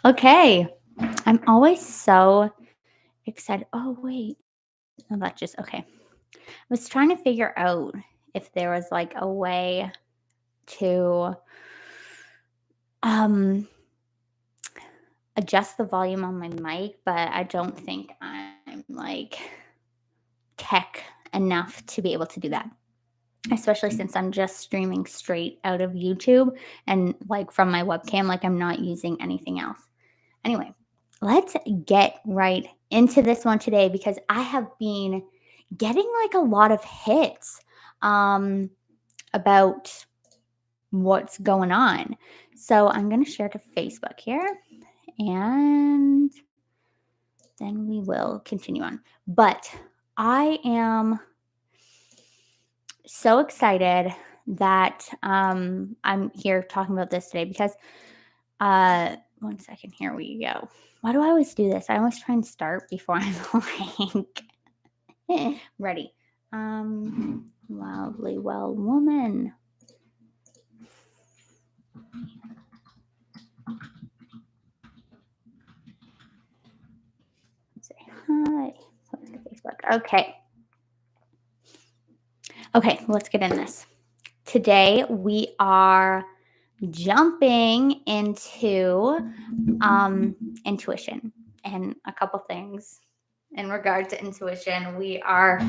Okay. I'm always so excited. Oh, wait. Oh, that just okay. I was trying to figure out if there was like a way to um adjust the volume on my mic, but I don't think I'm like tech enough to be able to do that. Especially since I'm just streaming straight out of YouTube and like from my webcam, like I'm not using anything else. Anyway, let's get right into this one today because I have been getting like a lot of hits um, about what's going on. So I'm going to share to Facebook here and then we will continue on. But I am so excited that I'm here talking about this today because one second, here we go. Why do I always do this? I always try and start before I'm like ready. Loudly well woman. Say hi. Post to Facebook. Okay. Okay, let's get in this. Today we are jumping into intuition and a couple things in regard to intuition. We are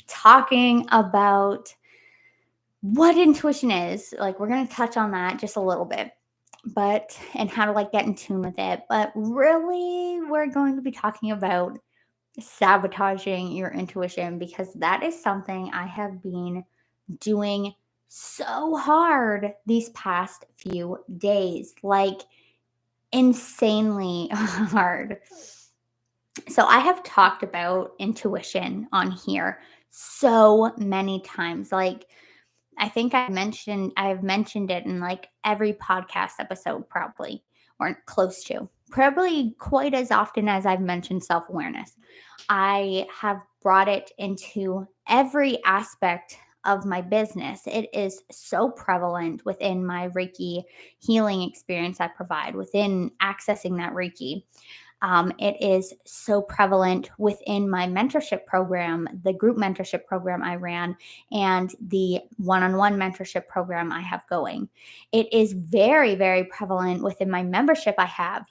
talking about what intuition is. Like, we're going to touch on that just a little bit, but and how to like get in tune with it. But really, we're going to be talking about sabotaging your intuition because that is something I have been doing so hard these past few days. Like, insanely hard. So I have talked about intuition on here so many times. Like, I think I've mentioned it in like every podcast episode probably, or close to. Probably quite as often as I've mentioned self-awareness. I have brought it into every aspect of my business. It is so prevalent within my Reiki healing experience I provide, within accessing that Reiki. It is so prevalent within my mentorship program, the group mentorship program I ran, and the one on one mentorship program I have going. It is very, very prevalent within my membership I have,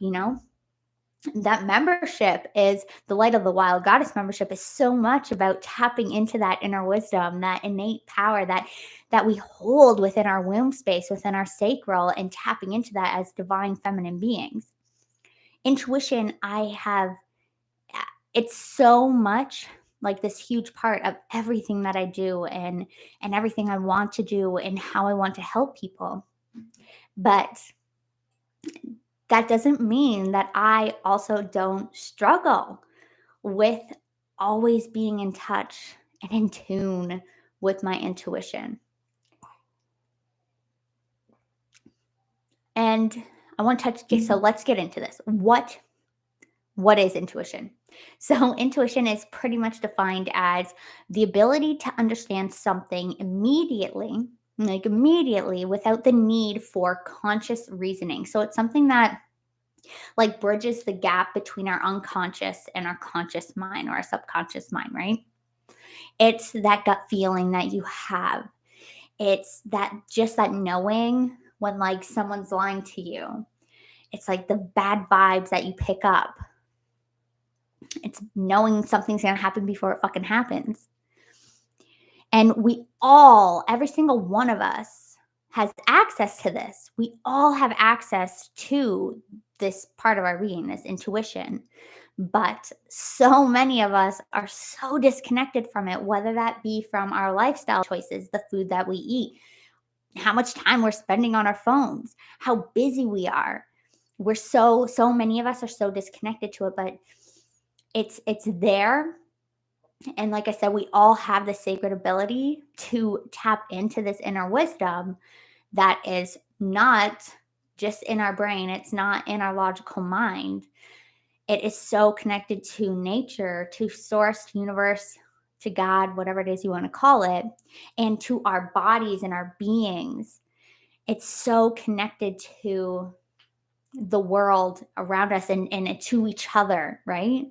that membership is the Light of the Wild Goddess membership is so much about tapping into that inner wisdom, that innate power that we hold within our womb space, within our sacral, and tapping into that as divine feminine beings. Intuition, it's so much like this huge part of everything that I do and everything I want to do and how I want to help people. But that doesn't mean that I also don't struggle with always being in touch and in tune with my intuition. And I want to touch, okay, so let's get into this. What is intuition? So, intuition is pretty much defined as the ability to understand something immediately, like immediately, without the need for conscious reasoning. So, it's something that like bridges the gap between our unconscious and our conscious mind or our subconscious mind, right? It's that gut feeling that you have. It's that just that knowing when like someone's lying to you. It's like the bad vibes that you pick up. It's knowing something's going to happen before it fucking happens. And we all, every single one of us, has access to this. We all have access to this part of our being, this intuition. But so many of us are so disconnected from it, whether that be from our lifestyle choices, the food that we eat, how much time we're spending on our phones, how busy we are. We're so many of us are so disconnected to it, but it's there. And like I said, we all have the sacred ability to tap into this inner wisdom that is not just in our brain, it's not in our logical mind. It is so connected to nature, to source, to universe, to God, whatever it is you want to call it, and to our bodies and our beings. It's so connected to the world around us and to each other, right?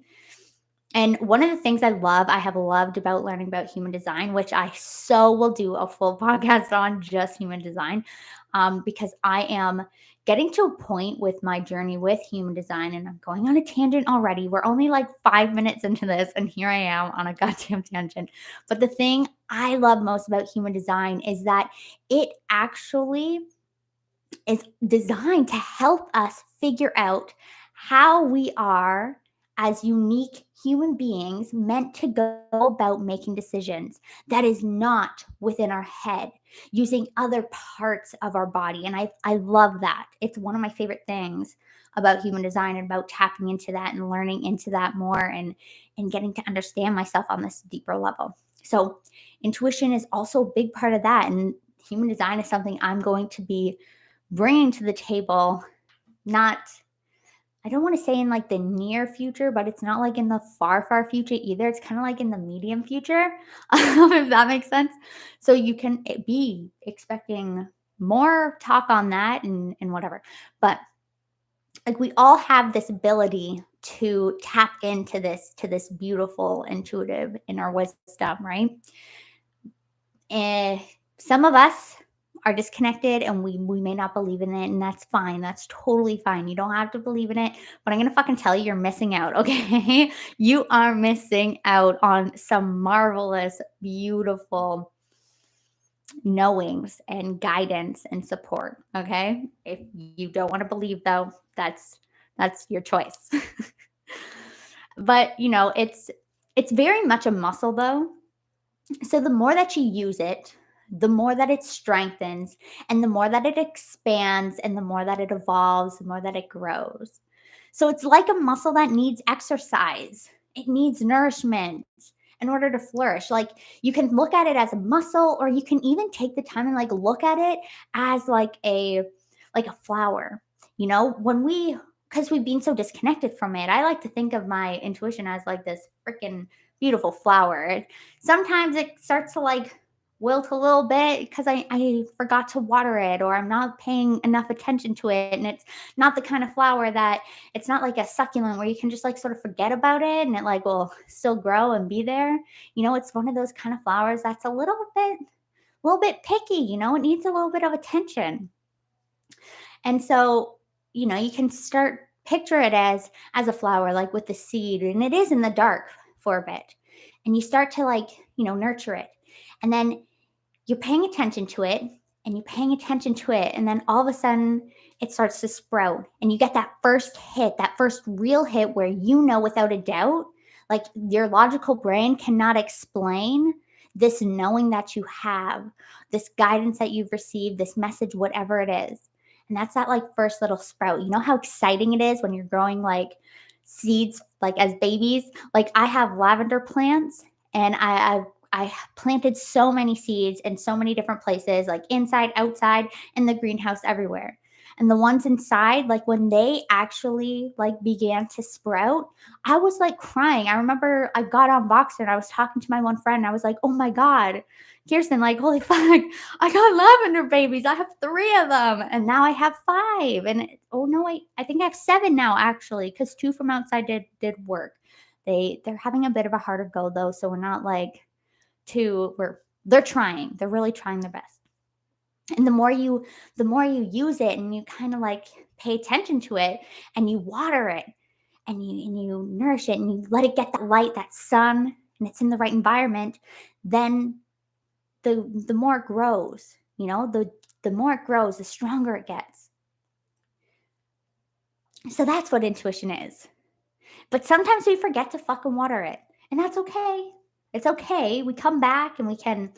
And one of the things I have loved about learning about human design, which I so will do a full podcast on just human design, because I am getting to a point with my journey with human design, and I'm going on a tangent already. We're only like 5 minutes into this, and here I am on a goddamn tangent. But the thing I love most about human design is that it actually is designed to help us figure out how we are as unique human beings meant to go about making decisions that is not within our head, using other parts of our body. And I love that. It's one of my favorite things about human design and about tapping into that and learning into that more and getting to understand myself on this deeper level. So intuition is also a big part of that. And human design is something I'm going to be bringing to the table, not, I don't want to say in like the near future, but it's not like in the far future either. It's kind of like in the medium future, if that makes sense. So you can be expecting more talk on that and whatever. But like we all have this ability to tap into this beautiful intuitive inner wisdom, right? And some of us are disconnected and we may not believe in it, and that's fine. That's totally fine. You don't have to believe in it, but I'm gonna fucking tell you, you're missing out, okay? You are missing out on some marvelous, beautiful knowings and guidance and support. Okay. If you don't want to believe though, that's your choice. But it's very much a muscle though. So the more that you use it, the more that it strengthens, and the more that it expands, and the more that it evolves, the more that it grows. So it's like a muscle that needs exercise. It needs nourishment in order to flourish. Like you can look at it as a muscle, or you can even take the time and like look at it as like a flower. When because we've been so disconnected from it, I like to think of my intuition as like this freaking beautiful flower. Sometimes it starts to like wilt a little bit because I forgot to water it, or I'm not paying enough attention to it. And it's not the kind of flower that it's not like a succulent where you can just like sort of forget about it and it like will still grow and be there. It's one of those kind of flowers that's a little bit picky, it needs a little bit of attention. And so, you can start picture it as a flower, like with the seed, and it is in the dark for a bit. And you start to like, nurture it. And then you're paying attention to it and you're paying attention to it. And then all of a sudden it starts to sprout. And you get that first hit, that first real hit where without a doubt, like your logical brain cannot explain this knowing that you have, this guidance that you've received, this message, whatever it is. And that's that like first little sprout. You know how exciting it is when you're growing like seeds, like as babies? Like I have lavender plants and I planted so many seeds in so many different places, like inside, outside, in the greenhouse, everywhere. And the ones inside, like when they actually like began to sprout, I was like crying. I remember I got on Voxer and I was talking to my one friend. And I was like, "Oh my god, Kirsten! Like holy fuck, I got lavender babies. I have 3 of them, and now I have 5. And oh no, I think I have 7 now actually, because 2 from outside did work. They're having a bit of a harder go though, so we're not like they're trying. They're really trying their best. And the more you use it and you kind of like pay attention to it and you water it and you nourish it and you let it get that light, that sun, and it's in the right environment, then the more it grows, the more it grows, the stronger it gets. So that's what intuition is. But sometimes we forget to fucking water it. And that's okay. It's okay. We come back and we can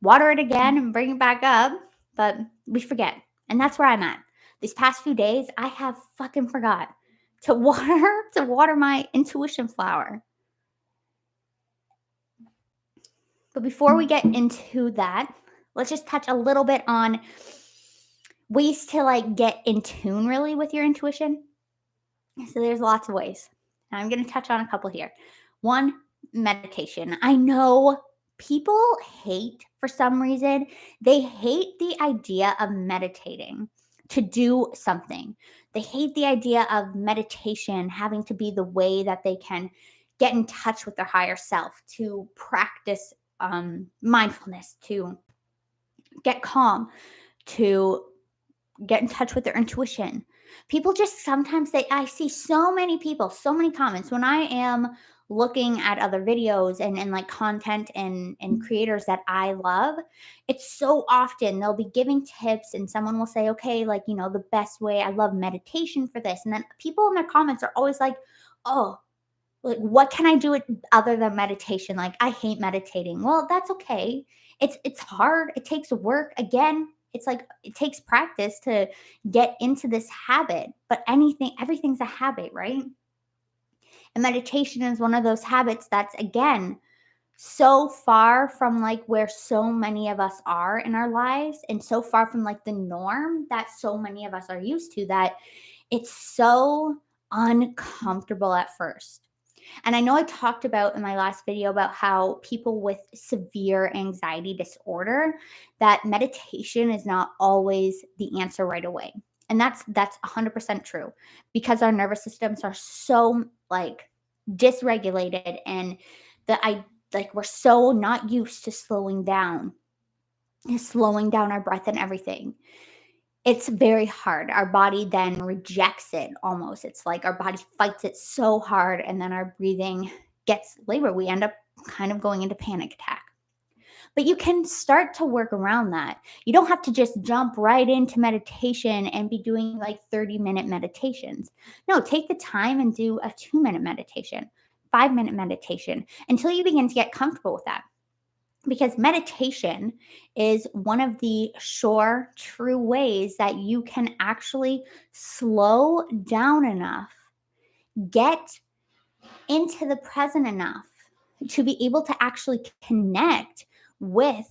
water it again and bring it back up, but we forget. And that's where I'm at. These past few days, I have fucking forgot to water my intuition flower. But before we get into that, let's just touch a little bit on ways to like get in tune really with your intuition. So there's lots of ways. And I'm going to touch on a couple here. One, meditation. I know people hate, for some reason, they hate the idea of meditating to do something. They hate the idea of meditation having to be the way that they can get in touch with their higher self, to practice mindfulness, to get calm, to get in touch with their intuition. People just sometimes I see so many people, so many comments when I am looking at other videos and like content and creators that I love. It's so often they'll be giving tips and someone will say, okay, like, the best way, I love meditation for this. And then people in their comments are always like, oh, like, what can I do other than meditation? Like, I hate meditating. Well, that's okay. It's hard. It takes work. Again, it's like it takes practice to get into this habit. But everything's a habit, right? And meditation is one of those habits that's, again, so far from like where so many of us are in our lives, and so far from like the norm that so many of us are used to, that it's so uncomfortable at first. And I know I talked about in my last video about how people with severe anxiety disorder, that meditation is not always the answer right away. And that's 100% true, because our nervous systems are so like dysregulated, and the I like we're so not used to slowing down our breath and everything. It's very hard. Our body then rejects it almost. It's like our body fights it so hard, and then our breathing gets labored. We end up kind of going into panic attack. But you can start to work around that. You don't have to just jump right into meditation and be doing like 30-minute meditations. No, take the time and do a 2-minute meditation, 5-minute meditation until you begin to get comfortable with that, because meditation is one of the sure, true ways that you can actually slow down enough, get into the present enough to be able to actually connect with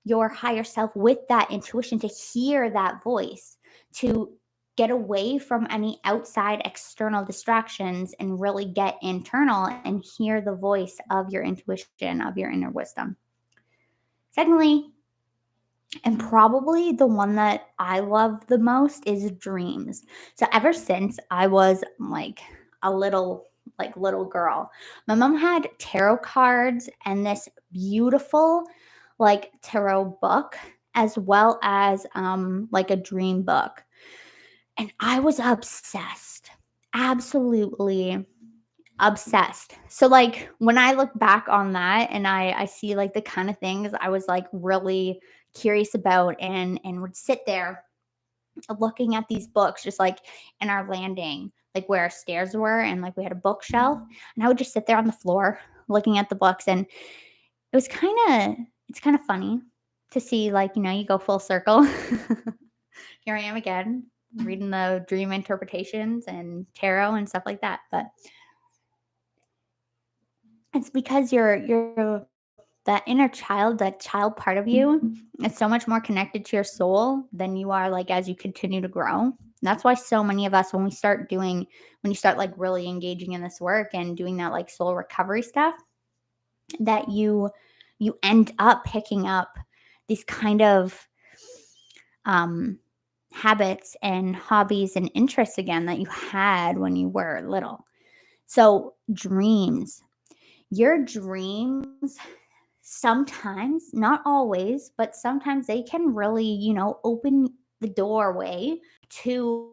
your higher self, with that intuition, to hear that voice, to get away from any outside external distractions and really get internal and hear the voice of your intuition, of your inner wisdom. Secondly, and probably the one that I love the most, is dreams. So ever since I was like a little girl, my mom had tarot cards and this beautiful like tarot book, as well as like a dream book. And I was obsessed. Absolutely obsessed. So like when I look back on that and I see like the kind of things I was like really curious about, and would sit there looking at these books just like in our landing, like where our stairs were, and like we had a bookshelf, and I would just sit there on the floor looking at the books. And it was it's kind of funny to see, like, you go full circle. Here I am again reading the dream interpretations and tarot and stuff like that. But it's because you're that inner child, that child part of you, is so much more connected to your soul than you are like as you continue to grow. And that's why so many of us, when you start like really engaging in this work and doing that like soul recovery stuff, that you end up picking up these kind of um habits and hobbies and interests again that you had when you were little. So dreams, your dreams, sometimes, not always, but sometimes they can really, open the doorway to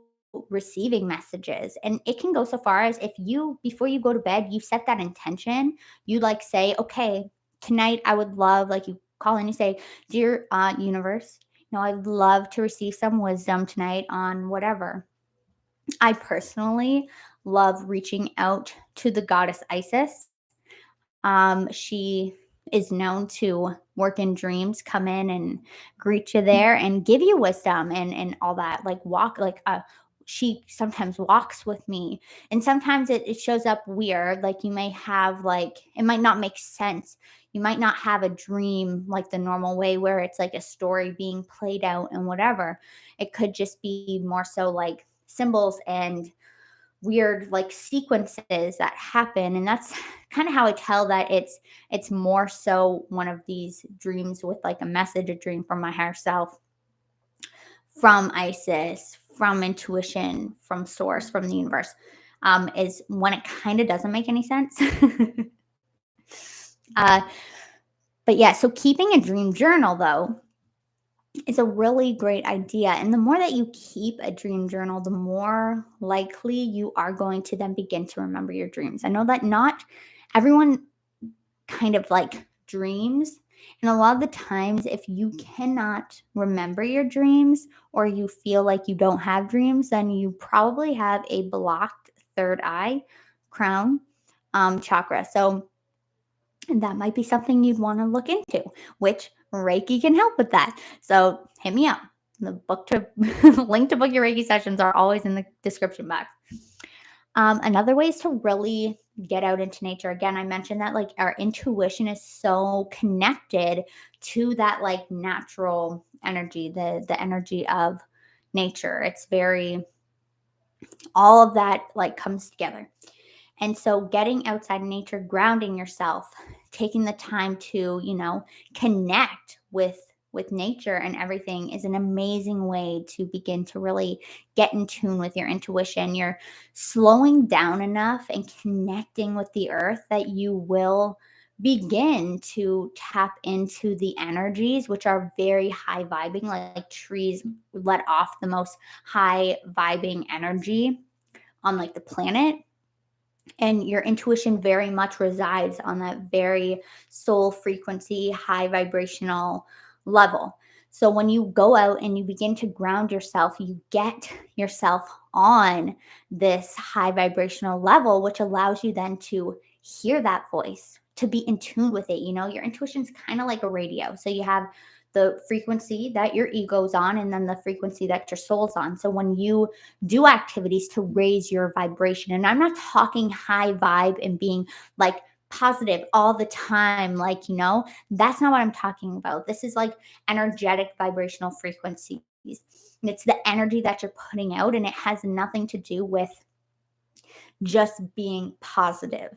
receiving messages. And it can go so far as, if you, before you go to bed, you set that intention, you like say, okay, tonight I would love, like, you call in, you say, dear universe, I'd love to receive some wisdom tonight on whatever. I personally love reaching out to the goddess Isis. She is known to work in dreams, come in and greet you there and give you wisdom and all that. Like she sometimes walks with me, and sometimes it shows up weird. Like, you may have, like, it might not make sense. You might not have a dream like the normal way where it's like a story being played out and whatever. It could just be more so like symbols and weird like sequences that happen. And that's kind of how I tell that it's more so one of these dreams with like a message, a dream from my higher self, from Isis, from intuition, from source, from the universe, is when it kind of doesn't make any sense. uh, but yeah, so keeping a dream journal though is a really great idea. And the more that you keep a dream journal, the more likely you are going to then begin to remember your dreams. I know that not everyone kind of like dreams. And a lot of the times, if you cannot remember your dreams or you feel like you don't have dreams, then you probably have a blocked third eye, crown chakra. So that might be something you'd want to look into, which Reiki can help with that. So hit me up. The book to link to book your Reiki sessions are always in the description box. Another way is to really get out into nature. Again, I mentioned that like our intuition is so connected to that like natural energy, the energy of nature. It's very all of that like comes together. And so getting outside in nature, grounding yourself, taking the time to, connect with nature and everything is an amazing way to begin to really get in tune with your intuition. You're slowing down enough and connecting with the earth that you will begin to tap into the energies which are very high vibing, like trees let off the most high vibing energy on like the planet, and your intuition very much resides on that very soul frequency, high vibrational level. So when you go out and you begin to ground yourself, you get yourself on this high vibrational level, which allows you then to hear that voice, to be in tune with it. Your intuition's kind of like a radio. So you have the frequency that your ego's on and then the frequency that your soul's on. So when you do activities to raise your vibration. And I'm not talking high vibe and being like positive all the time. Like, that's not what I'm talking about. This is like energetic vibrational frequencies. It's the energy that you're putting out, and it has nothing to do with just being positive.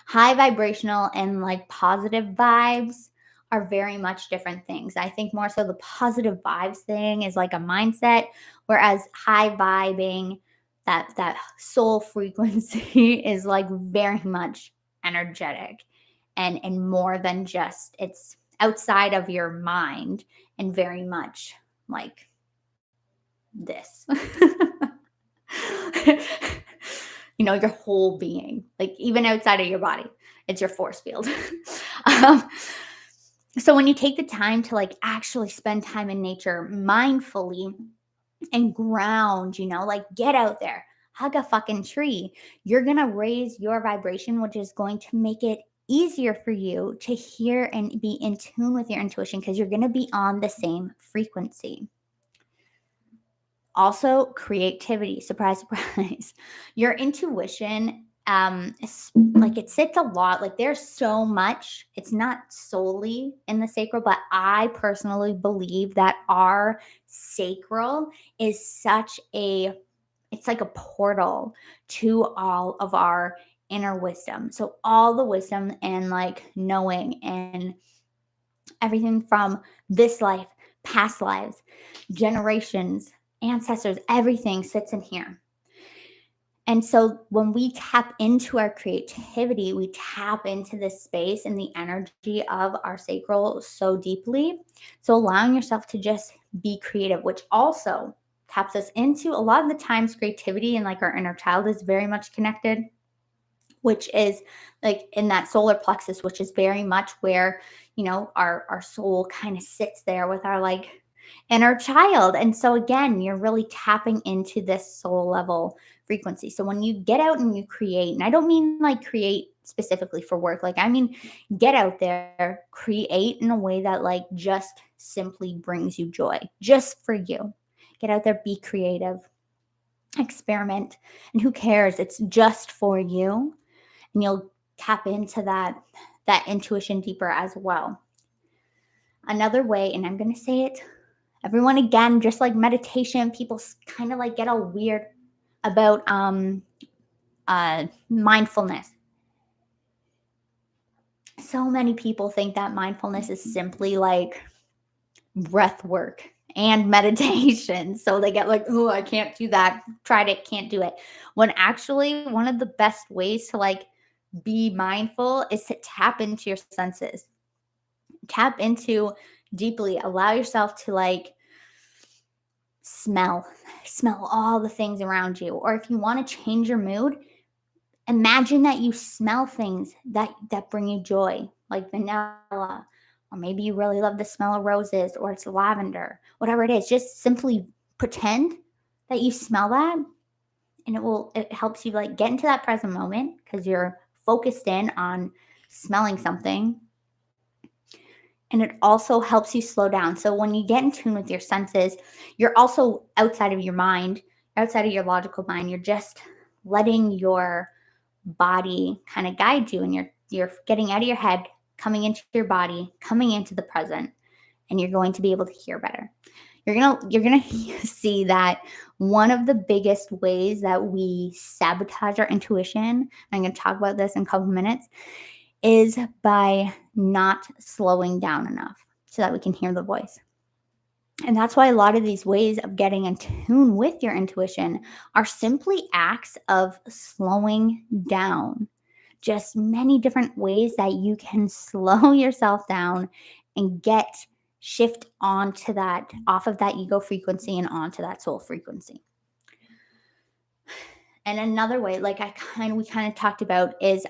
High vibrational and like positive vibes are very much different things. I think more so the positive vibes thing is like a mindset, whereas high vibing, that soul frequency is like very much energetic and more than just, it's outside of your mind and very much like this. Your whole being, like even outside of your body, it's your force field. um, so when you take the time to like actually spend time in nature mindfully and ground, like get out there, hug a fucking tree, you're gonna raise your vibration, which is going to make it easier for you to hear and be in tune with your intuition because you're gonna be on the same frequency. Also, creativity. Surprise, surprise. Your intuition, like it sits a lot. Like there's so much. It's not solely in the sacral, but I personally believe that our sacral is it's like a portal to all of our inner wisdom. So all the wisdom and like knowing and everything from this life, past lives, generations, ancestors, everything sits in here. And so when we tap into our creativity, we tap into this space and the energy of our sacral so deeply. So allowing yourself to just be creative, which also taps us into a lot of the times creativity and like our inner child is very much connected, which is like in that solar plexus, which is very much where, our soul kind of sits there with our like inner child. And so again, you're really tapping into this soul level frequency. So when you get out and you create, and I don't mean like create specifically for work, like I mean get out there, create in a way that like just simply brings you joy, just for you. Get out there, be creative, experiment, and who cares? It's just for you, and you'll tap into that intuition deeper as well. Another way, and I'm going to say it, everyone, again, just like meditation, people kind of like get all weird about mindfulness. So many people think that mindfulness is simply like breath work, and meditation. So they get like, oh, I can't do that. Tried it, can't do it. When actually, one of the best ways to like be mindful is to tap into your senses, tap into deeply, allow yourself to like smell all the things around you. Or if you want to change your mood, imagine that you smell things that bring you joy, like vanilla, or maybe you really love the smell of roses, or it's lavender, whatever it is. Just simply pretend that you smell that, and it helps you like get into that present moment because you're focused in on smelling something. And it also helps you slow down. So when you get in tune with your senses, you're also outside of your mind, outside of your logical mind. You're just letting your body kind of guide you, and you're getting out of your head, coming into your body, coming into the present, and you're going to be able to hear better. You're gonna see that one of the biggest ways that we sabotage our intuition, I'm gonna talk about this in a couple minutes, is by not slowing down enough so that we can hear the voice. And that's why a lot of these ways of getting in tune with your intuition are simply acts of slowing down. Just many different ways that you can slow yourself down and shift onto that, off of that ego frequency and onto that soul frequency. And another way, like we kind of talked about, is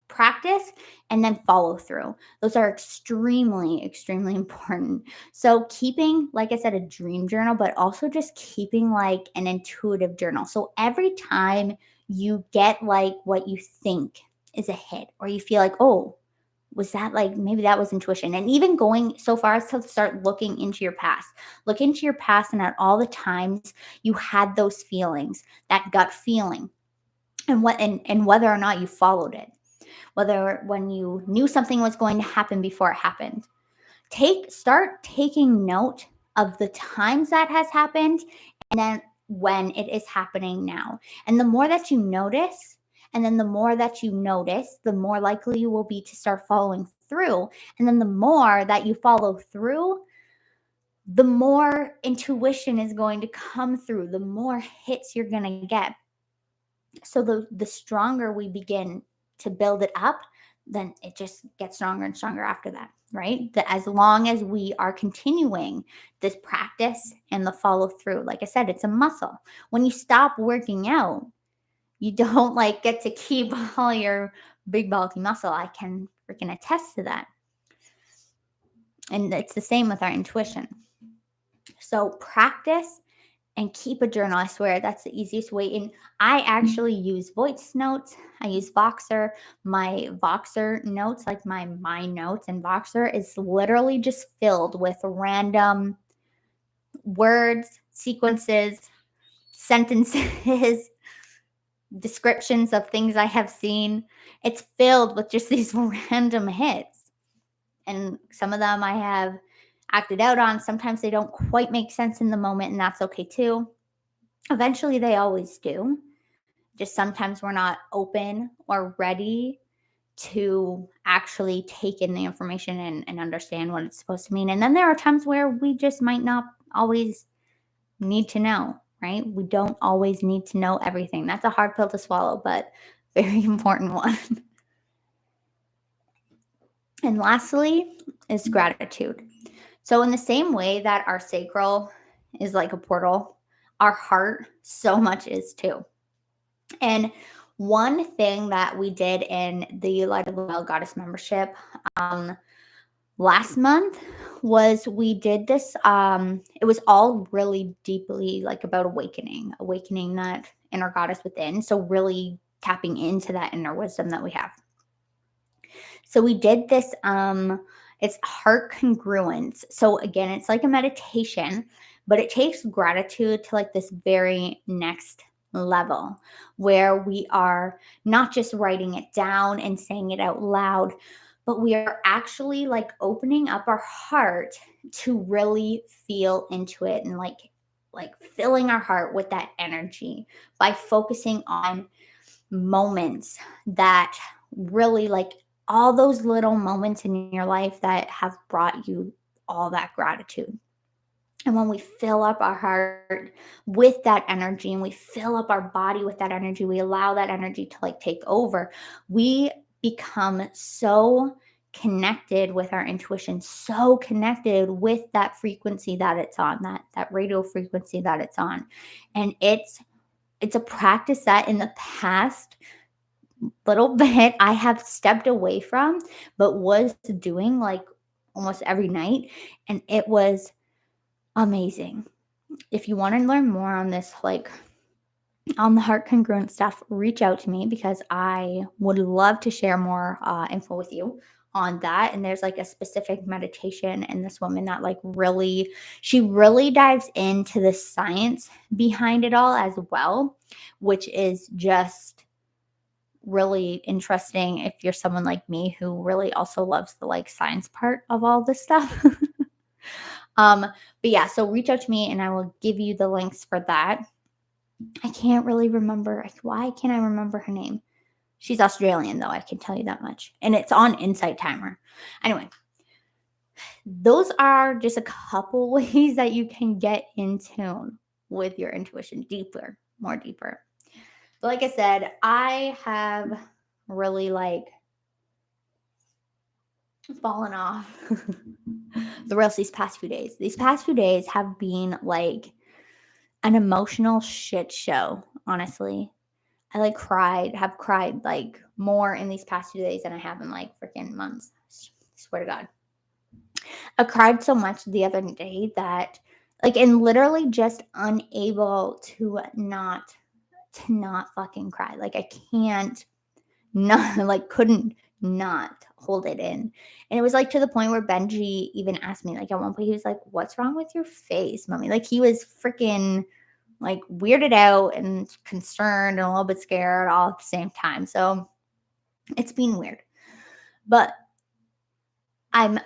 practice and then follow through. Those are extremely, extremely important. So keeping, like I said, a dream journal, but also just keeping like an intuitive journal. So every time you get like what you think is a hit, or you feel like, oh, was that like, maybe that was intuition? And even going so far as to start looking into your past. Look into your past and at all the times you had those feelings, that gut feeling, and whether or not you followed it, whether when you knew something was going to happen before it happened. Start taking note of the times that has happened, and then when it is happening now. And the more that you notice, and then the more that you notice, the more likely you will be to start following through. And then the more that you follow through, the more intuition is going to come through, the more hits you're going to get. So the stronger we begin to build it up, then it just gets stronger and stronger after that, right? That as long as we are continuing this practice and the follow through, like I said, it's a muscle. When you stop working out, you don't like get to keep all your big bulky muscle. I can freaking attest to that. And it's the same with our intuition. So practice and keep a journal. I swear that's the easiest way. And I actually use voice notes. I use Voxer. My Voxer notes, like my mind notes and Voxer, is literally just filled with random words, sequences, sentences, descriptions of things I have seen. It's filled with just these random hits. And some of them I have acted out on. Sometimes they don't quite make sense in the moment, and that's okay too. Eventually, they always do. Just sometimes we're not open or ready to actually take in the information and understand what it's supposed to mean. And then there are times where we just might not always need to know, right? We don't always need to know everything. That's a hard pill to swallow, but very important one. And lastly is gratitude. So, in the same way that our sacral is like a portal, our heart so much is too. And one thing that we did in the Light of the Well Goddess membership last month was we did this. It was all really deeply like about awakening that inner goddess within. So, really tapping into that inner wisdom that we have. So, we did this. It's heart congruence. So, again, it's like a meditation, but it takes gratitude to like this very next level where we are not just writing it down and saying it out loud, but we are actually like opening up our heart to really feel into it, and like filling our heart with that energy by focusing on moments that really, like, all those little moments in your life that have brought you all that gratitude. And when we fill up our heart with that energy and we fill up our body with that energy, we allow that energy to like take over, we become so connected with our intuition, so connected with that frequency that it's on, that radio frequency that it's on. And it's a practice that in the past little bit I have stepped away from, but was doing like almost every night. And it was amazing. If you want to learn more on this, like on the heart congruent stuff, reach out to me because I would love to share more info with you on that. And there's like a specific meditation and this woman that like really, she really dives into the science behind it all as well, which is just really interesting if you're someone like me who really also loves the like science part of all this stuff. um but yeah, so reach out to me and I will give you the links for that. I can't really remember, why can't I remember her name? She's Australian though, I can tell you that much, and it's on Insight Timer. Anyway, those are just a couple ways that you can get in tune with your intuition deeper, more deeper. But like I said, I have really like fallen off the rails these past few days. These past few days have been like an emotional shit show, honestly. I like have cried like more in these past 2 days than I have in like freaking months. Swear to God. I cried so much the other day that like, and literally just unable to not fucking cry. Like I can't not like couldn't not hold it in. And it was like to the point where Benji even asked me, like at one point, he was like, "What's wrong with your face, mommy?" Like he was freaking like weirded out and concerned and a little bit scared all at the same time. So it's been weird. But I'm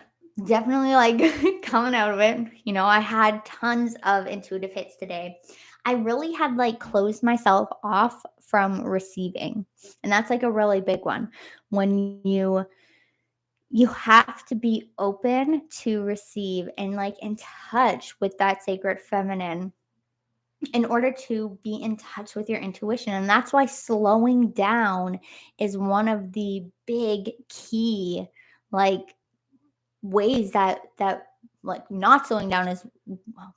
definitely like coming out of it. You know, I had tons of intuitive hits today. I really had like closed myself off from receiving. And that's like a really big one. When you have to be open to receive and like in touch with that sacred feminine in order to be in touch with your intuition. And that's why slowing down is one of the big key like ways that like not slowing down is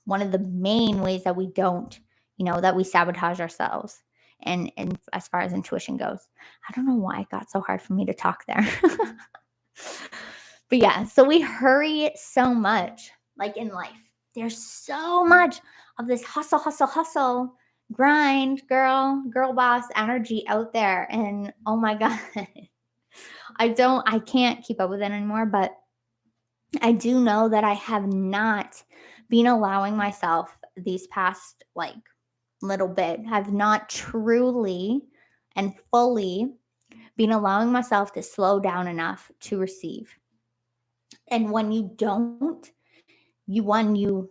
one of the main ways that we don't, that we sabotage ourselves. And as far as intuition goes, I don't know why it got so hard for me to talk there. But yeah, so we hurry so much, like in life. There's so much of this hustle, hustle, hustle, grind, girl boss energy out there. And oh my God, I can't keep up with it anymore. But I do know that I have not been allowing myself these past like little bit, have not truly and fully been allowing myself to slow down enough to receive. And when you don't, you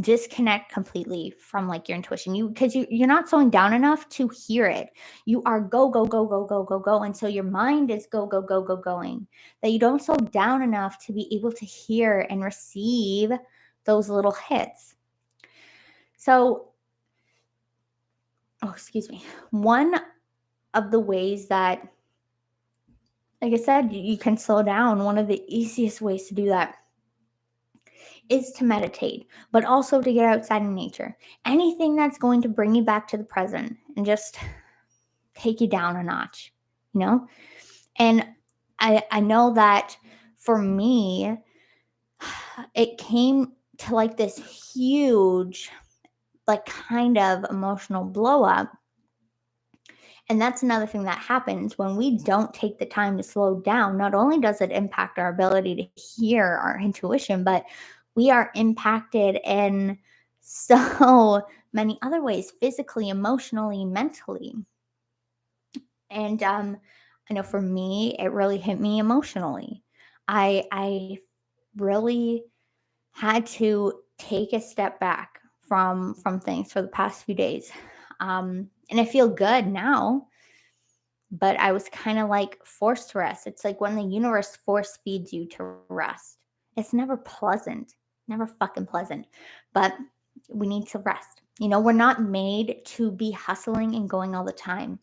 disconnect completely from like your intuition. You're not slowing down enough to hear it. You are go go go go go go go, and so your mind is go go go go going. That you don't slow down enough to be able to hear and receive those little hits. So, oh, excuse me. One of the ways that, like I said, you can slow down. One of the easiest ways to do that is to meditate, but also to get outside in nature. Anything that's going to bring you back to the present and just take you down a notch, you know? And I know that for me, it came to like this huge, like kind of emotional blow up. And that's another thing that happens when we don't take the time to slow down. Not only does it impact our ability to hear our intuition, but we are impacted in so many other ways, physically, emotionally, mentally. And I know for me, it really hit me emotionally. I really had to take a step back from things for the past few days. And I feel good now, but I was kind of like forced to rest. It's like when the universe force feeds you to rest. It's never pleasant, never fucking pleasant. but we need to rest. We're not made to be hustling and going all the time.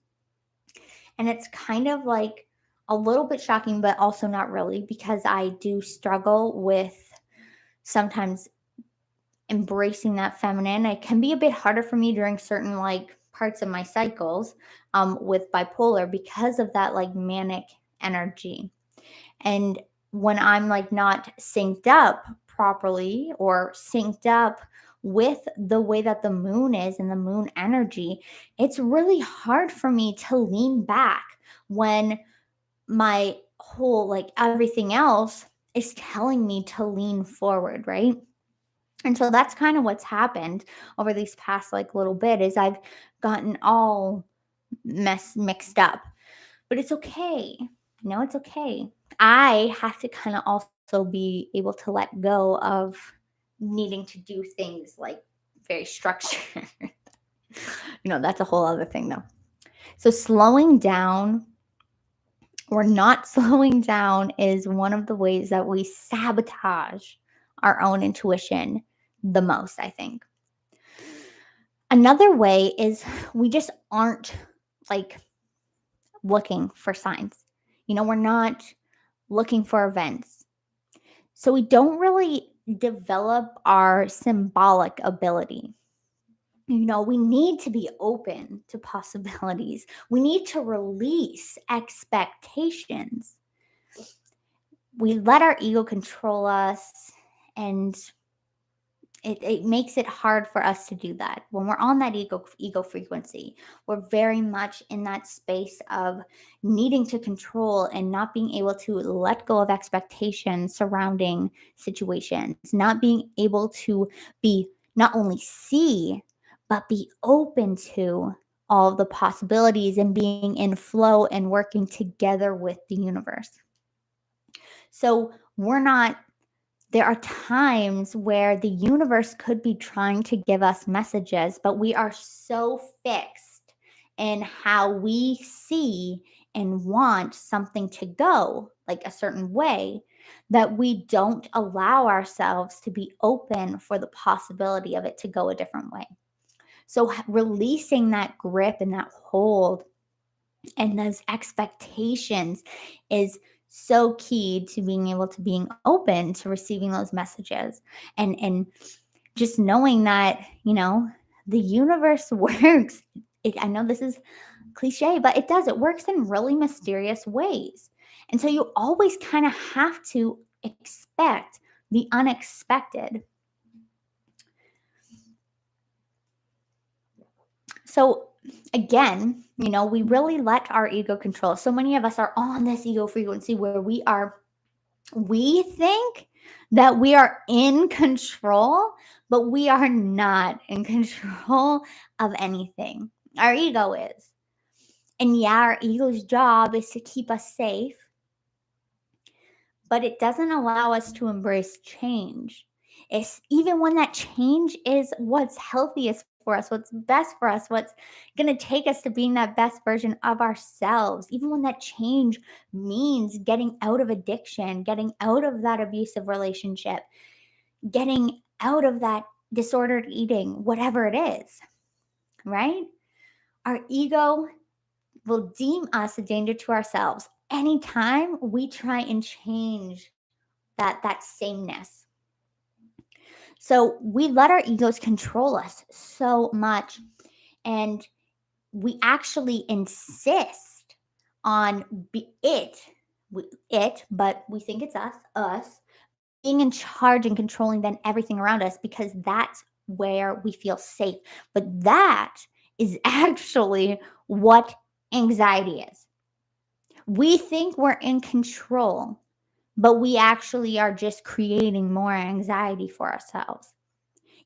And it's kind of like a little bit shocking, but also not really, because I do struggle with sometimes embracing that feminine. It can be a bit harder for me during certain like parts of my cycles with bipolar because of that like manic energy. And when I'm like not synced up properly or synced up with the way that the moon is and the moon energy, it's really hard for me to lean back when my whole like everything else is telling me to lean forward, right? And so that's kind of what's happened over these past like little bit is I've gotten all mixed up. But it's okay. It's okay. I have to kind of also be able to let go of needing to do things like very structured. That's a whole other thing though. So slowing down or not slowing down is one of the ways that we sabotage our own intuition the most, I think. Another way is we just aren't like looking for signs. We're not looking for events. So we don't really develop our symbolic ability. We need to be open to possibilities. We need to release expectations. We let our ego control us, and it makes it hard for us to do that. When we're on that ego frequency, we're very much in that space of needing to control and not being able to let go of expectations surrounding situations, not being able to be not only see, but be open to all the possibilities and being in flow and working together with the universe. So we're not there are times where the universe could be trying to give us messages, but we are so fixed in how we see and want something to go like a certain way that we don't allow ourselves to be open for the possibility of it to go a different way. So releasing that grip and that hold and those expectations is so key to being able to being open to receiving those messages and just knowing that the universe works. I know this is cliche, but it works in really mysterious ways, and so you always kind of have to expect the unexpected. So again, we really let our ego control. So many of us are on this ego frequency where we think that we are in control, but we are not in control of anything. Our ego is. And yeah, our ego's job is to keep us safe, but it doesn't allow us to embrace change. It's even when that change is what's healthiest for us, what's best for us, what's going to take us to being that best version of ourselves. Even when that change means getting out of addiction, getting out of that abusive relationship, getting out of that disordered eating, whatever it is, right? Our ego will deem us a danger to ourselves anytime we try and change that sameness. So we let our egos control us so much, and we actually insist on but we think it's us being in charge and controlling then everything around us because that's where we feel safe. But that is actually what anxiety is. We think we're in control, but we actually are just creating more anxiety for ourselves.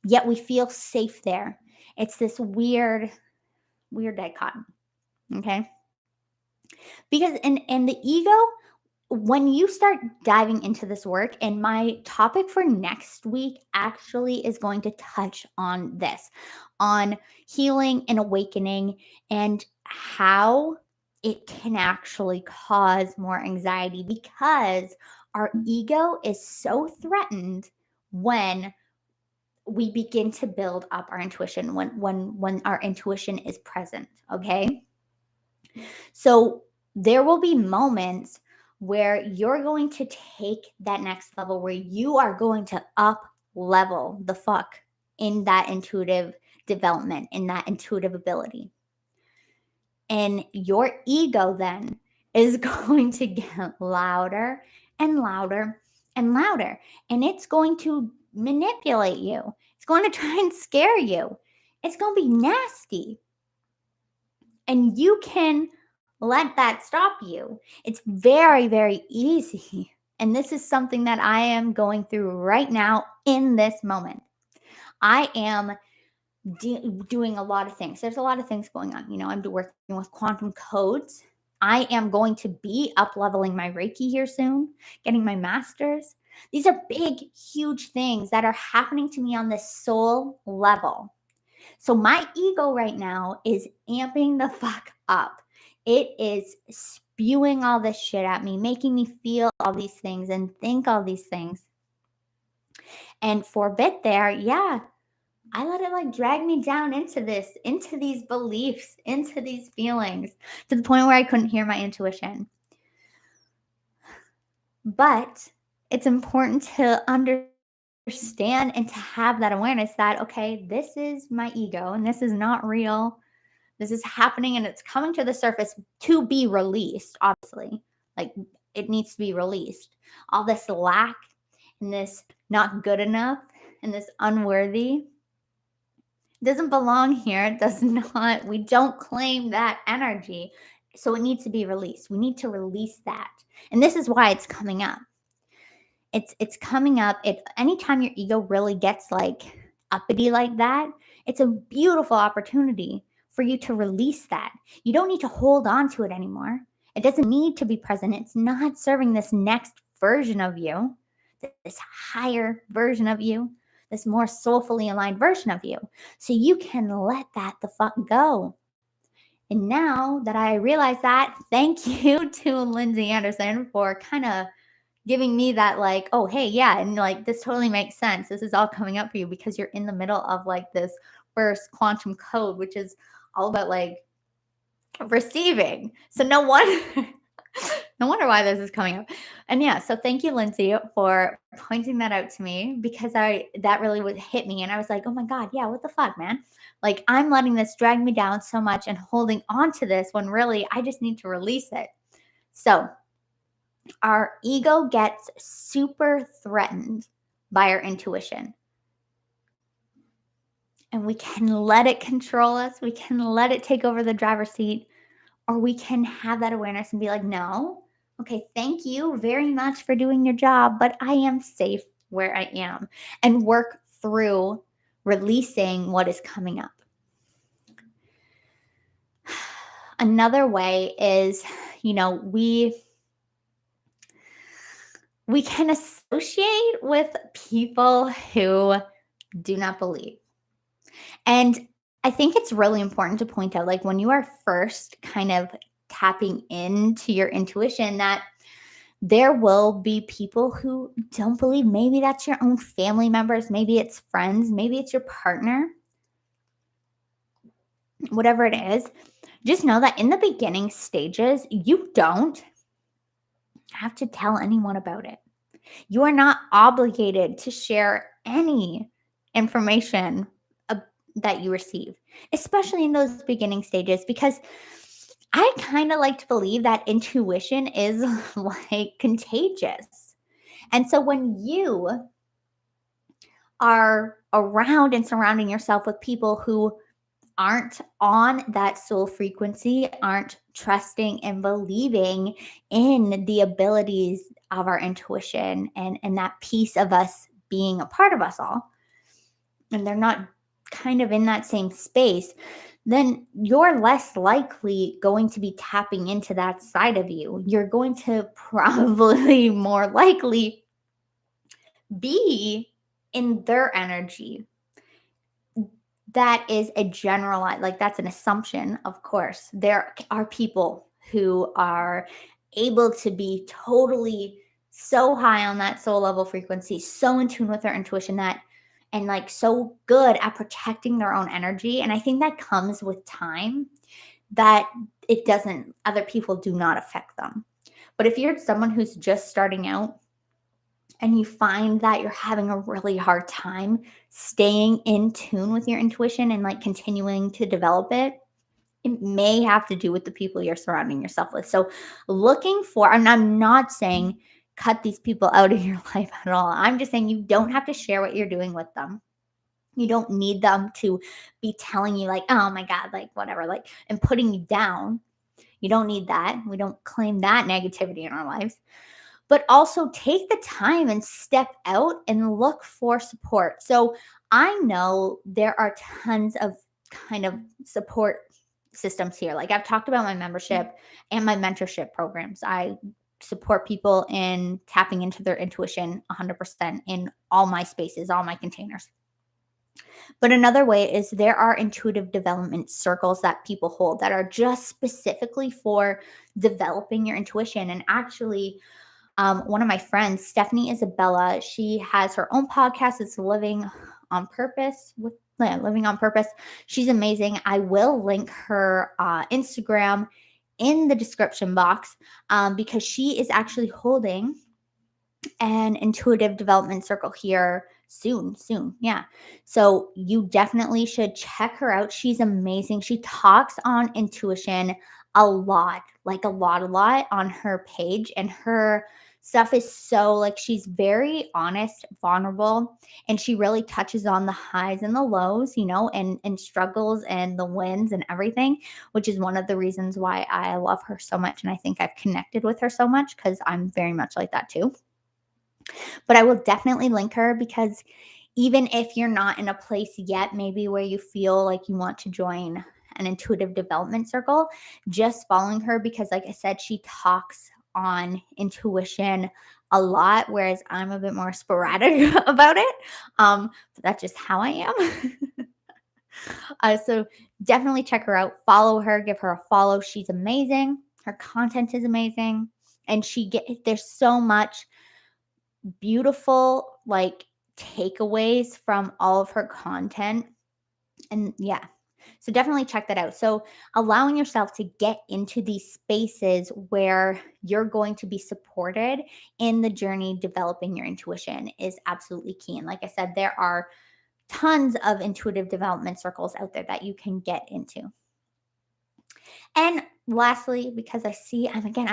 Yet we feel safe there. It's this weird dichotomy. Okay. Because and the ego, when you start diving into this work, and my topic for next week actually is going to touch on this, on healing and awakening and how it can actually cause more anxiety because our ego is so threatened when we begin to build up our intuition when our intuition is present, okay? So there will be moments where you're going to take that next level, where you are going to up level the fuck in that intuitive development, in that intuitive ability. And your ego then is going to get louder and louder and louder. And it's going to manipulate you. It's going to try and scare you. It's going to be nasty. And you can let that stop you. It's very, very easy. And this is something that I am going through right now in this moment. I am doing a lot of things. There's a lot of things going on. I'm working with quantum codes. I am going to be up leveling my Reiki here soon, getting my master's. These are big, huge things that are happening to me on this soul level. So my ego right now is amping the fuck up. It is spewing all this shit at me, making me feel all these things and think all these things. And for a bit there, yeah, I let it like drag me down into these beliefs, into these feelings, to the point where I couldn't hear my intuition. But it's important to understand and to have that awareness that, okay, this is my ego and this is not real. This is happening and it's coming to the surface to be released, obviously. Like, it needs to be released. All this lack and this not good enough and this unworthy doesn't belong here. It does not. We don't claim that energy. So it needs to be released. We need to release that. And this is why it's coming up. It's coming up. Anytime your ego really gets like uppity like that, it's a beautiful opportunity for you to release that. You don't need to hold on to it anymore. It doesn't need to be present. It's not serving this next version of you, this higher version of you, this more soulfully aligned version of you. So you can let that the fuck go. And now that I realize that, thank you to Lindsay Anderson for kind of giving me that like, oh, hey, yeah. And like, this totally makes sense. This is all coming up for you because you're in the middle of like this first quantum code, which is all about like receiving. So no wonder, no wonder why this is coming up. And yeah, so thank you, Lindsay, for pointing that out to me, because that really would hit me. And I was like, oh my God, yeah, what the fuck, man? Like, I'm letting this drag me down so much and holding on to this when really I just need to release it. So our ego gets super threatened by our intuition. And we can let it control us. We can let it take over the driver's seat, or we can have that awareness and be like, no, okay, thank you very much for doing your job, but I am safe where I am, and work through releasing what is coming up. Another way is, we can associate with people who do not believe. And I think it's really important to point out, like, when you are first kind of tapping into your intuition, that there will be people who don't believe. Maybe that's your own family members, maybe it's friends, maybe it's your partner, whatever it is. Just know that in the beginning stages, you don't have to tell anyone about it. You are not obligated to share any information that you receive, especially in those beginning stages, because I kind of like to believe that intuition is like contagious. And so when you are around and surrounding yourself with people who aren't on that soul frequency, aren't trusting and believing in the abilities of our intuition and that piece of us being a part of us all, and they're not kind of in that same space, then you're less likely going to be tapping into that side of you. You're going to probably more likely be in their energy. That is a generalized, like, that's an assumption, of course. There are people who are able to be totally so high on that soul level frequency, so in tune with their intuition, that and like so good at protecting their own energy. And I think that comes with time, that it doesn't, other people do not affect them. But if you're someone who's just starting out and you find that you're having a really hard time staying in tune with your intuition and like continuing to develop it, it may have to do with the people you're surrounding yourself with. So, looking for, and I'm not saying cut these people out of your life at all. I'm just saying you don't have to share what you're doing with them. You don't need them to be telling you, like, oh my God, like, whatever, like, and putting you down. You don't need that. We don't claim that negativity in our lives. But also take the time and step out and look for support. So I know there are tons of kind of support systems here. Like I've talked about my membership and my mentorship programs. I support people in tapping into their intuition 100% in all my spaces, all my containers. But another way is there are intuitive development circles that people hold that are just specifically for developing your intuition. And actually, one of my friends, Stephanie Isabella, she has her own podcast. It's Living on Purpose with Living on Purpose. She's amazing. I will link her Instagram in the description box because she is actually holding an intuitive development circle here soon. Yeah. So you definitely should check her out. She's amazing. She talks on intuition a lot, like a lot on her page, and her stuff is so like she's very honest, vulnerable, and she really touches on the highs and the lows, and struggles and the wins and everything, which is one of the reasons why I love her so much, and I think I've connected with her so much because I'm very much like that too. But I will definitely link her because even if you're not in a place yet, maybe where you feel like you want to join an intuitive development circle, just following her because, like I said, she talks on intuition a lot, whereas I'm a bit more sporadic about it. But that's just how I am. So definitely check her out, follow her, give her a follow. She's amazing. Her content is amazing. And there's so much beautiful like takeaways from all of her content. And yeah, so definitely check that out. So allowing yourself to get into these spaces where you're going to be supported in the journey developing your intuition is absolutely key. And like I said, there are tons of intuitive development circles out there that you can get into. And lastly, because I'm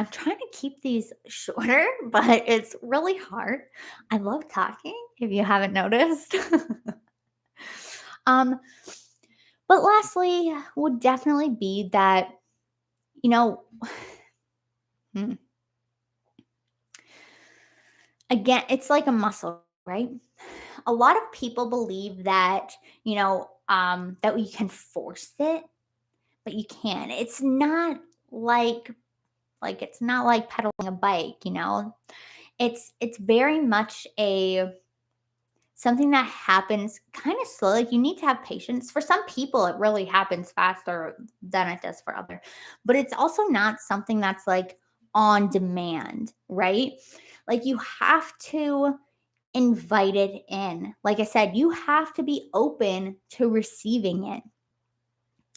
trying to keep these shorter, but it's really hard. I love talking, if you haven't noticed. um, but lastly would definitely be that, you know, hmm, again, it's like a muscle, right? A lot of people believe that, that we can force it, but you can. It's not like pedaling a bike. It's very much a something that happens kind of slow. Like you need to have patience. For some people, it really happens faster than it does for other. But it's also not something that's like on demand, right? Like you have to invite it in. Like I said, you have to be open to receiving it,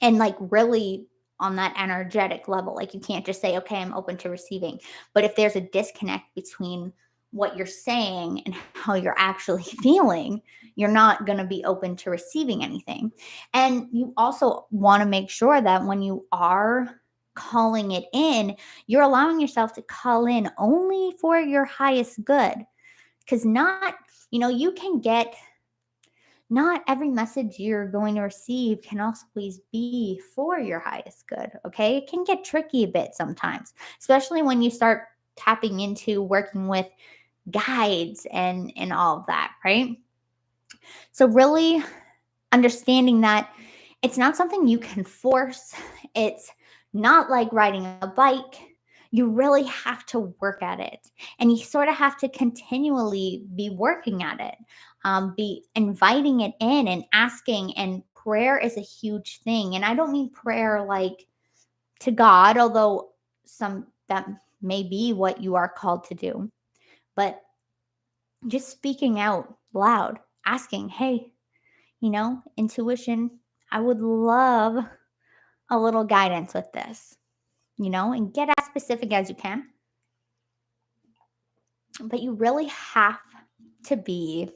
and like really on that energetic level. Like you can't just say, okay, I'm open to receiving. But if there's a disconnect between what you're saying and how you're actually feeling, you're not going to be open to receiving anything. And you also want to make sure that when you are calling it in, you're allowing yourself to call in only for your highest good. Because you can get, not every message you're going to receive can always be for your highest good. Okay. It can get tricky a bit sometimes, especially when you start tapping into working with guides and all of that. Right. So, really understanding that it's not something you can force, it's not like riding a bike. You really have to work at it. And you sort of have to continually be working at it, be inviting it in and asking. And prayer is a huge thing. And I don't mean prayer like to God, although some that may be what you are called to do, but just speaking out loud, asking, hey, Intuition. I would love a little guidance with this, and get as specific as you can. But you really have to be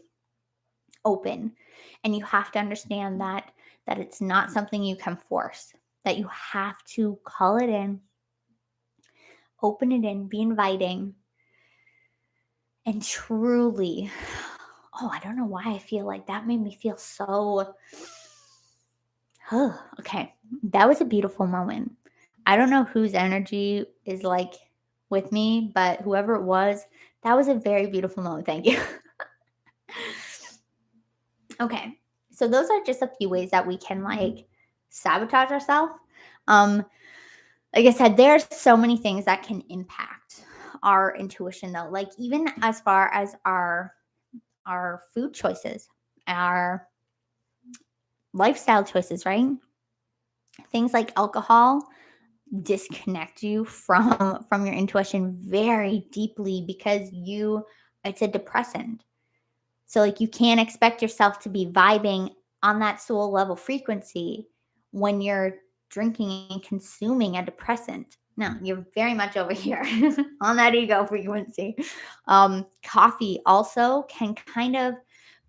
open, and you have to understand that it's not something you can force, that you have to call it in, open it in, be inviting, and truly, I don't know why I feel like that made me feel so okay. That was a beautiful moment. I don't know whose energy is like with me, but whoever it was, that was a very beautiful moment. Thank you. Okay. So those are just a few ways that we can like sabotage ourselves. Um, like I said, there's so many things that can impact our intuition though. Like even as far as our food choices, our lifestyle choices, right? Things like alcohol disconnect you from your intuition very deeply because it's a depressant. So like you can't expect yourself to be vibing on that soul level frequency when you're drinking and consuming a depressant. No, you're very much over here on that ego frequency. Coffee also can kind of,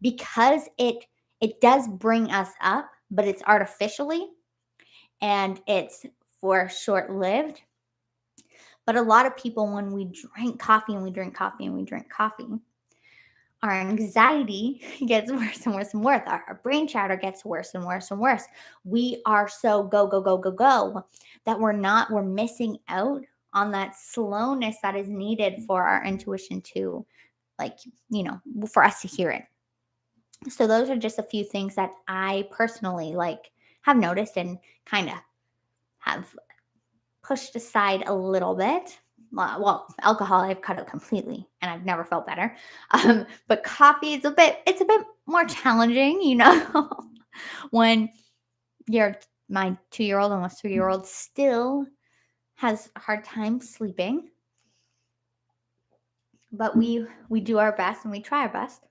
because it does bring us up, but it's artificially and it's for short lived. But a lot of people, when we drink coffee and we drink coffee and we drink coffee, our anxiety gets worse and worse and worse. Our brain chatter gets worse and worse and worse. We are so go, go, go, go, go that we're missing out on that slowness that is needed for our intuition to, like, for us to hear it. So those are just a few things that I personally like have noticed and kind of have pushed aside a little bit. Well, alcohol I've cut out completely, and I've never felt better. But coffee it's a bit more challenging, when my 2-year-old, almost 3-year-old, still has a hard time sleeping. But we do our best and we try our best.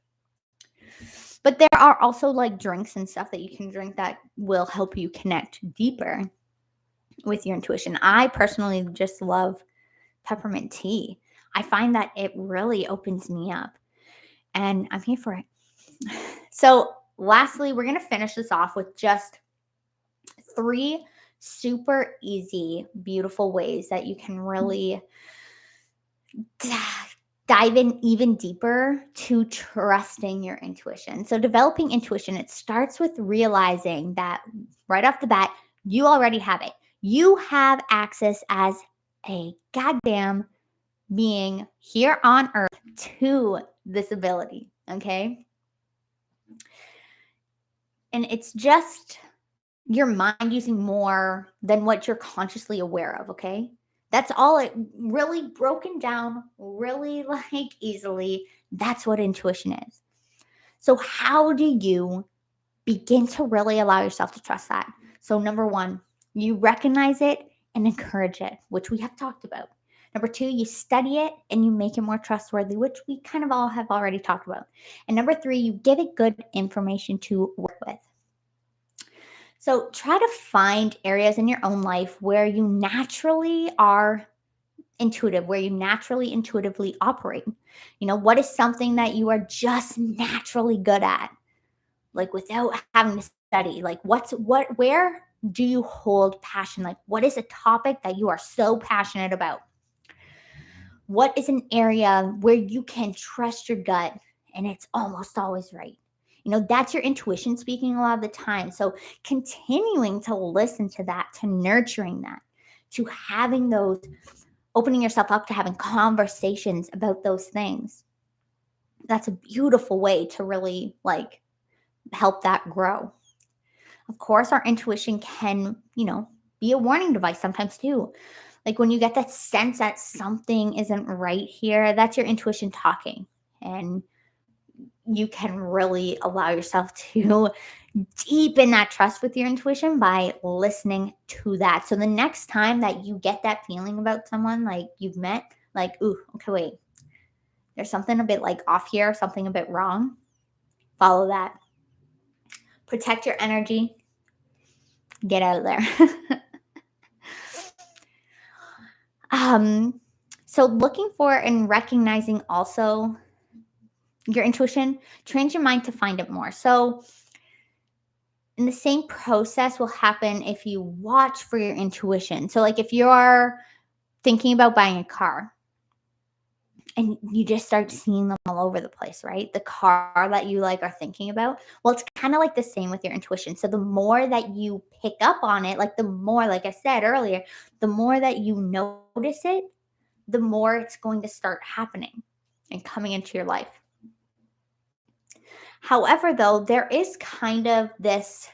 But there are also like drinks and stuff that you can drink that will help you connect deeper with your intuition. I personally just love peppermint tea. I find that it really opens me up, and I'm here for it. So, lastly, we're going to finish this off with just 3 super easy, beautiful ways that you can really dive in even deeper to trusting your intuition. So, developing intuition, it starts with realizing that right off the bat, you already have it. You have access as a goddamn being here on earth to this ability. Okay. And it's just your mind using more than what you're consciously aware of. Okay. That's all it really broken down, really like easily. That's what intuition is. So, how do you begin to really allow yourself to trust that? So, number 1, you recognize it and encourage it, which we have talked about. Number 2, you study it and you make it more trustworthy, which we kind of all have already talked about. And number 3, you give it good information to work with. So try to find areas in your own life where you naturally are intuitive, where you naturally intuitively operate. What is something that you are just naturally good at, like without having to study? Like where do you hold passion? Like what is a topic that you are so passionate about? What is an area where you can trust your gut and it's almost always right? That's your intuition speaking a lot of the time. So continuing to listen to that, to nurturing that, to having those, opening yourself up to having conversations about those things. That's a beautiful way to really like help that grow. Of course, our intuition can, be a warning device sometimes too. Like when you get that sense that something isn't right here, that's your intuition talking. And you can really allow yourself to deepen that trust with your intuition by listening to that. So the next time that you get that feeling about someone like you've met, like, ooh, okay, wait, there's something a bit like off here, something a bit wrong, follow that. Protect your energy. Get out of there. um, so looking for and recognizing also your intuition, trains your mind to find it more. So and the same process will happen if you watch for your intuition. So, like if you're thinking about buying a car and you just start seeing them all over the place, right? The car that you like are thinking about. Well, it's kind of like the same with your intuition. So, the more that you pick up on it, like the more, like I said earlier, the more that you notice it, the more it's going to start happening and coming into your life. However, though, there is kind of this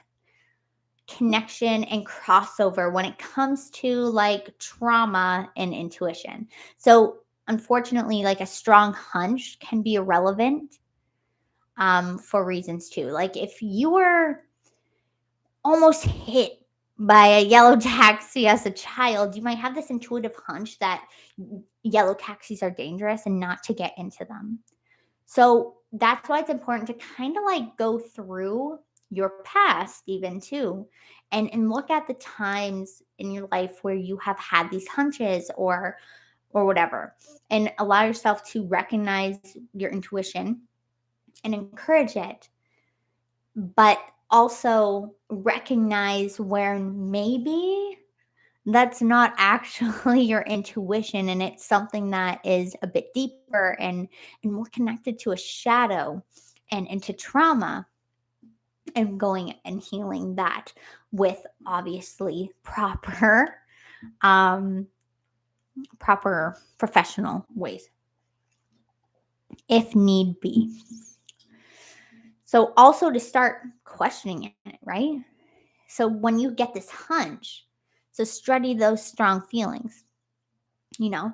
connection and crossover when it comes to like trauma and intuition. So, unfortunately, like a strong hunch can be irrelevant for reasons too. Like if you were almost hit by a yellow taxi as a child, you might have this intuitive hunch that yellow taxis are dangerous and not to get into them. So that's why it's important to kind of like go through your past even too and look at the times in your life where you have had these hunches or whatever and allow yourself to recognize your intuition and encourage it, but also recognize where maybe that's not actually your intuition and it's something that is a bit deeper and more connected to a shadow and into trauma, and going and healing that with obviously um proper professional ways if need be. So also to start questioning it, right? So when you get this hunch, so study those strong feelings, you know,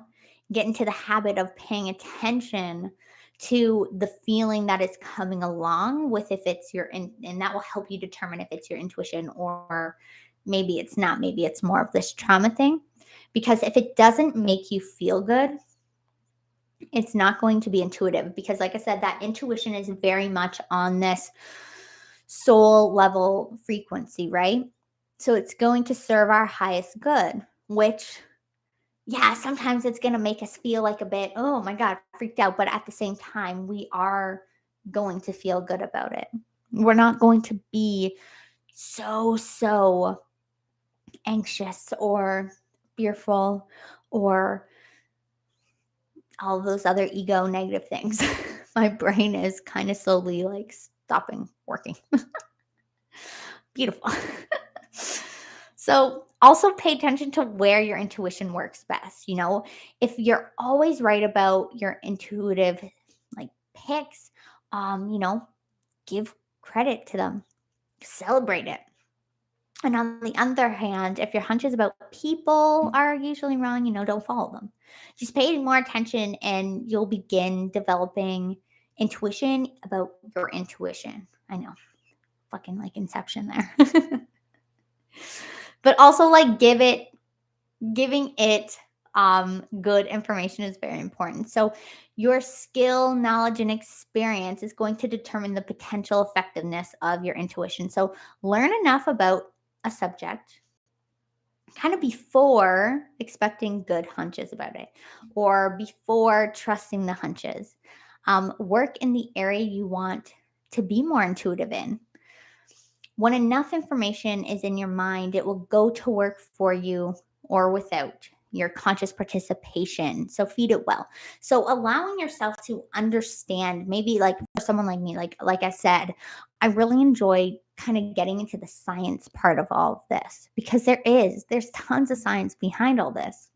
get into the habit of paying attention to the feeling that is coming along with if it's and that will help you determine if it's your intuition or maybe it's not, maybe it's more of this trauma thing. Because if it doesn't make you feel good, it's not going to be intuitive because like I said, that intuition is very much on this soul level frequency, right? So it's going to serve our highest good, which yeah, sometimes it's gonna make us feel like a bit, "Oh my god, freaked out," but at the same time, we are going to feel good about it. We're not going to be so anxious or fearful or all those other ego negative things. My brain is kinda slowly, like, stopping working. Beautiful. So, also pay attention to where your intuition works best. If you're always right about your intuitive like picks, you know, give credit to them, celebrate it. And on the other hand, if your hunches about people are usually wrong, don't follow them. Just pay more attention and you'll begin developing intuition about your intuition. I know, fucking like Inception there. But also like giving it good information is very important. So your skill, knowledge, and experience is going to determine the potential effectiveness of your intuition. So learn enough about a subject kind of before expecting good hunches about it or before trusting the hunches. Work in the area you want to be more intuitive in. When enough information is in your mind, it will go to work for you or without your conscious participation. So feed it well. So allowing yourself to understand, maybe like for someone like me, like I said, I really enjoy kind of getting into the science part of all of this because there's tons of science behind all this.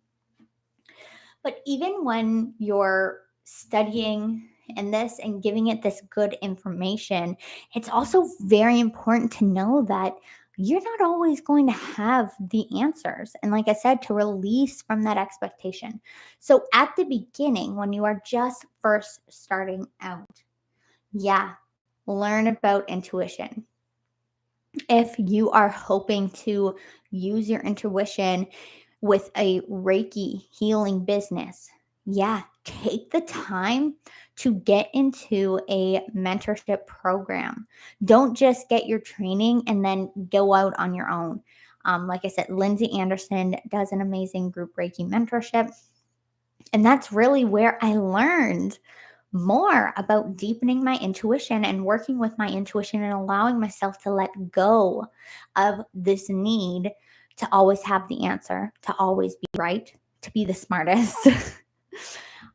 But even when you're studying and this and giving it this good information, it's also very important to know that you're not always going to have the answers. And like I said, to release from that expectation. So at the beginning, when you are just first starting out, yeah, learn about intuition. If you are hoping to use your intuition with a Reiki healing business, Yeah, take the time to get into a mentorship program. Don't just get your training and then go out on your own. Like I said, Lindsay Anderson does an amazing group Reiki mentorship. And that's really where I learned more about deepening my intuition and working with my intuition and allowing myself to let go of this need to always have the answer, to always be right, to be the smartest,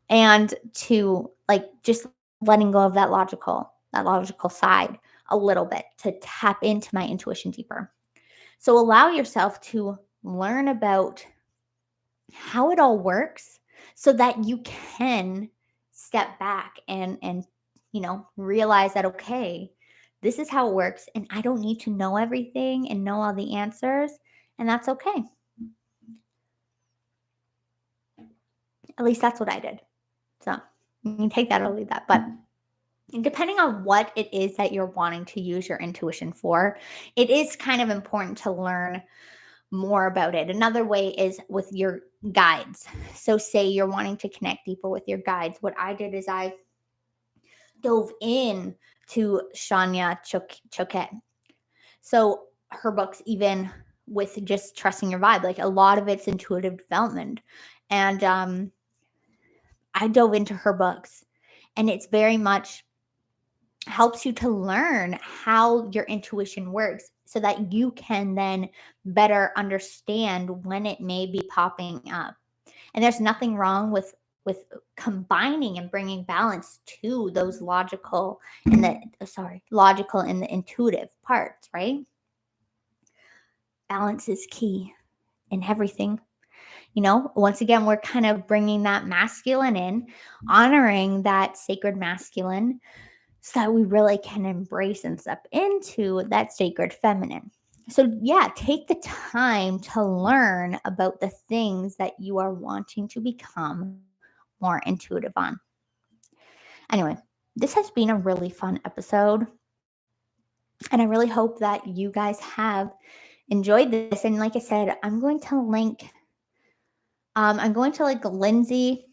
and to like just letting go of that logical side a little bit to tap into my intuition deeper. So allow yourself to learn about how it all works so that you can step back and realize that, okay, this is how it works and I don't need to know everything and know all the answers, and that's okay. At least that's what I did. So you can take that or leave that, but depending on what it is that you're wanting to use your intuition for, it is kind of important to learn more about it. Another way is with your guides. So, say you're wanting to connect deeper with your guides. What I did is I dove in to Shania Choquette. So, her books, even with just trusting your vibe, like a lot of it's intuitive development. And I dove into her books, and it's very much helps you to learn how your intuition works so that you can then better understand when it may be popping up. And there's nothing wrong with combining and bringing balance to those logical and the intuitive parts, right? Balance is key in everything. Once again, we're kind of bringing that masculine in, honoring that sacred masculine so that we really can embrace and step into that sacred feminine. So, yeah, take the time to learn about the things that you are wanting to become more intuitive on. Anyway, this has been a really fun episode. And I really hope that you guys have enjoyed this. And like I said, I'm going to link Lindsay,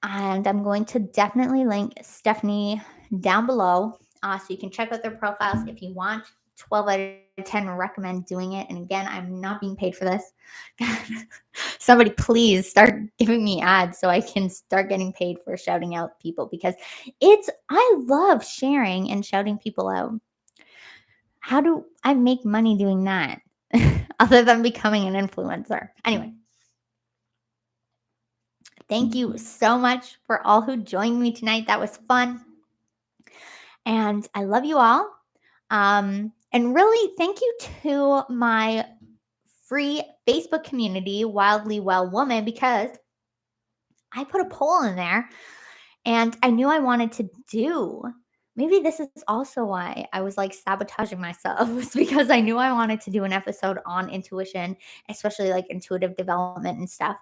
and I'm going to definitely link Stephanie down below. So you can check out their profiles if you want. 12 out of 10 recommend doing it. And again, I'm not being paid for this. Somebody please start giving me ads so I can start getting paid for shouting out people, because I love sharing and shouting people out. How do I make money doing that other than becoming an influencer? Anyway, thank you so much for all who joined me tonight. That was fun. And I love you all. And really, thank you to my free Facebook community, Wildly Well Woman, because I put a poll in there and I knew I wanted to do. Maybe this is also why I was like sabotaging myself, was because I knew I wanted to do an episode on intuition, especially like intuitive development and stuff.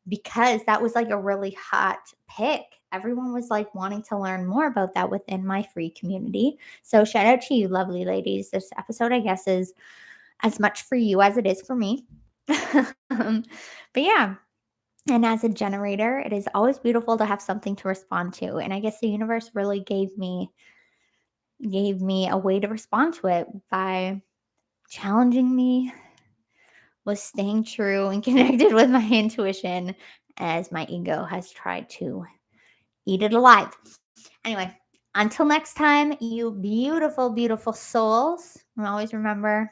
Because that was like a really hot pick. Everyone was like wanting to learn more about that within my free community. So shout out to you, lovely ladies. This episode, I guess, is as much for you as it is for me. But yeah. And as a generator, it is always beautiful to have something to respond to. And I guess the universe really gave me a way to respond to it by challenging me, was staying true and connected with my intuition as my ego has tried to eat it alive. Anyway, until next time, you beautiful, beautiful souls. And always remember,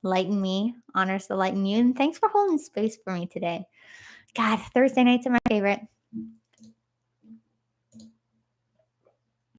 light in me honors the light in you. And thanks for holding space for me today. God, Thursday nights are my favorite.